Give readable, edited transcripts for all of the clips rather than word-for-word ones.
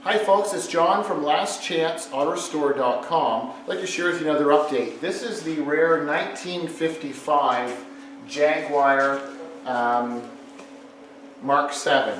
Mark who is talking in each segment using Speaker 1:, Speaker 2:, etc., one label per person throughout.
Speaker 1: Hi folks, it's John from lastchanceautorestore.com. I'd like to share with you another update. This is the rare 1955 Jaguar Mark VII.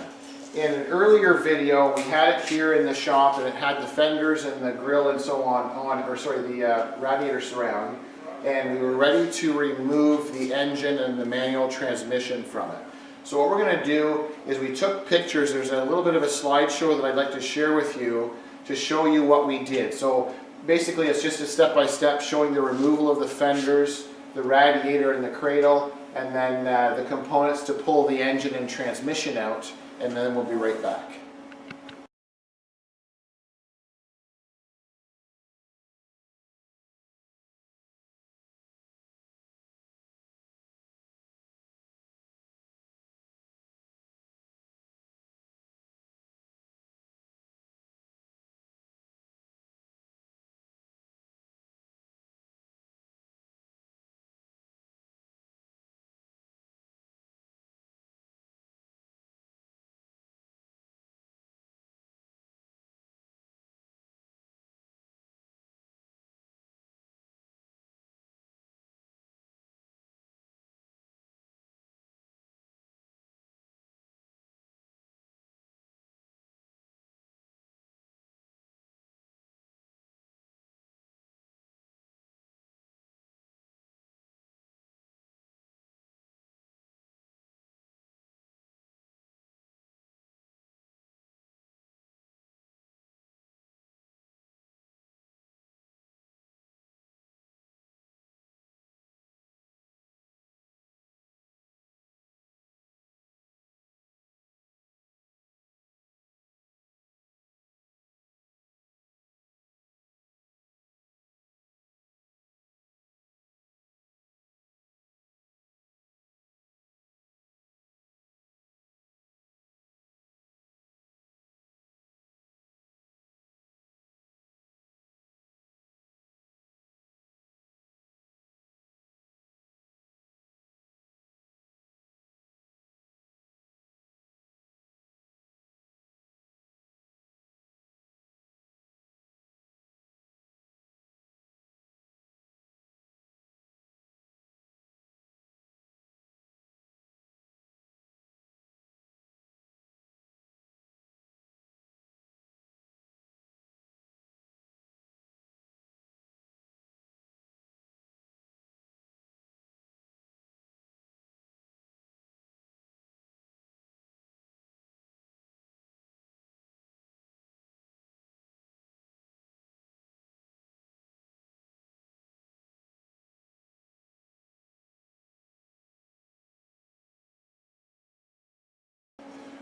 Speaker 1: In an earlier video, we had it here in the shop and it had the fenders and the grille and so on, the radiator surround, and we were ready to remove the engine and the manual transmission from it. So what we're going to do is we took pictures. There's a little bit of a slideshow that I'd like to share with you to show you what we did. So basically it's just a step-by-step showing the removal of the fenders, the radiator and the cradle, and then the components to pull the engine and transmission out, and then we'll be right back.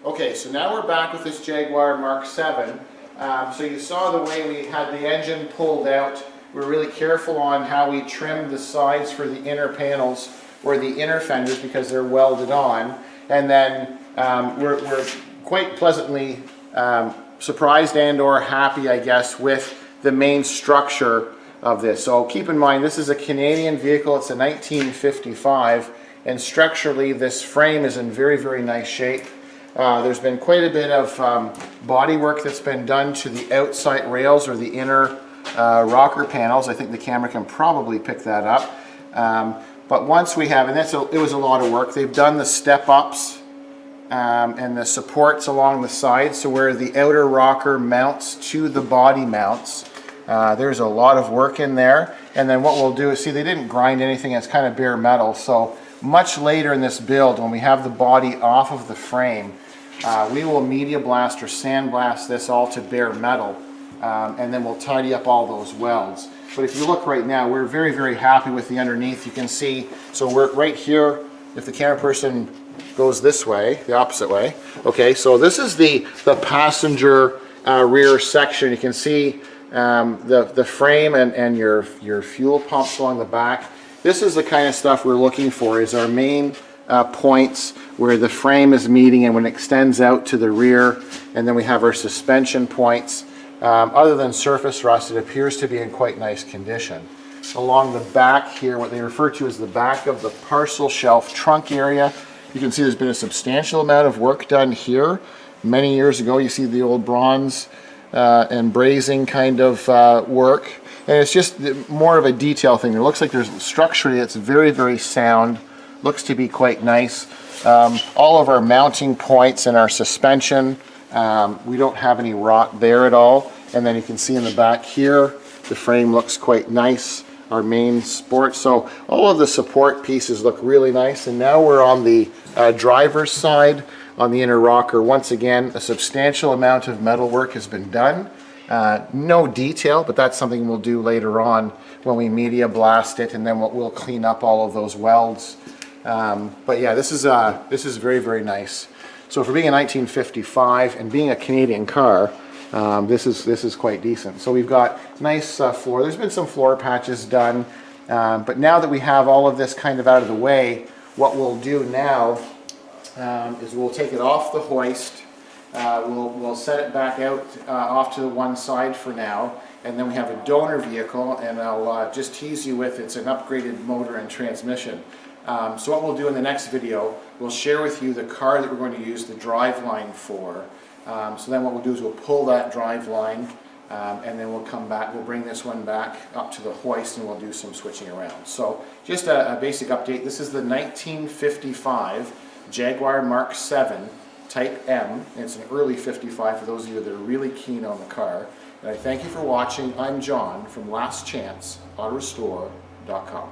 Speaker 1: Okay, so now we're back with this Jaguar Mark VII. So you saw the way we had the engine pulled out. We were really careful on how we trimmed the sides for the inner panels or the inner fenders because they're welded on. And then we're quite pleasantly surprised and or happy, I guess, with the main structure of this. So keep in mind, this is a Canadian vehicle. It's a 1955, and structurally this frame is in very, very nice shape. There's been quite a bit of body work that's been done to the outside rails or the inner rocker panels. I think the camera can probably pick that up. But once we have, and it was a lot of work, they've done the step-ups and the supports along the sides, so where the outer rocker mounts to the body mounts. There's a lot of work in there. And then what we'll do is, see, they didn't grind anything, it's kind of bare metal. So much later in this build, when we have the body off of the frame, we will media blast or sandblast this all to bare metal, and then we'll tidy up all those welds. But if you look right now, we're very, very happy with the underneath. You can see, so we're right here. If the camera person goes this way, the opposite way. Okay, so this is the passenger rear section. You can see the frame and your fuel pumps along the back. This is the kind of stuff we're looking for, is our main points where the frame is meeting and when it extends out to the rear, and then we have our suspension points. Other than surface rust, it appears to be in quite nice condition. Along the back here, what they refer to as the back of the parcel shelf trunk area, you can see there's been a substantial amount of work done here. Many years ago, you see the old bronze and brazing kind of work. And it's just more of a detail thing. It looks like there's structurally it's very, very sound. Looks to be quite nice. All of our mounting points and our suspension, we don't have any rot there at all. And then you can see in the back here, the frame looks quite nice. Our main sport. So all of the support pieces look really nice. And now we're on the driver's side on the inner rocker. Once again, a substantial amount of metal work has been done. No detail, but that's something we'll do later on when we media blast it, and then we'll clean up all of those welds. But yeah, this is very, very nice. So for being a 1955 and being a Canadian car, this is quite decent. So we've got nice floor. There's been some floor patches done, but now that we have all of this kind of out of the way, what we'll do now is we'll take it off the hoist. We'll set it back out off to the one side for now, and then we have a donor vehicle, and I'll just tease you with it's an upgraded motor and transmission. So what we'll do in the next video, we'll share with you the car that we're going to use the drive line for. So then what we'll do is we'll pull that drive line, and then we'll come back, we'll bring this one back up to the hoist, and we'll do some switching around. So just a basic update. This is the 1955 Jaguar MarkVII Type M. It's an early 55 for those of you that are really keen on the car. And I thank you for watching. I'm John from lastchanceautorestore.com.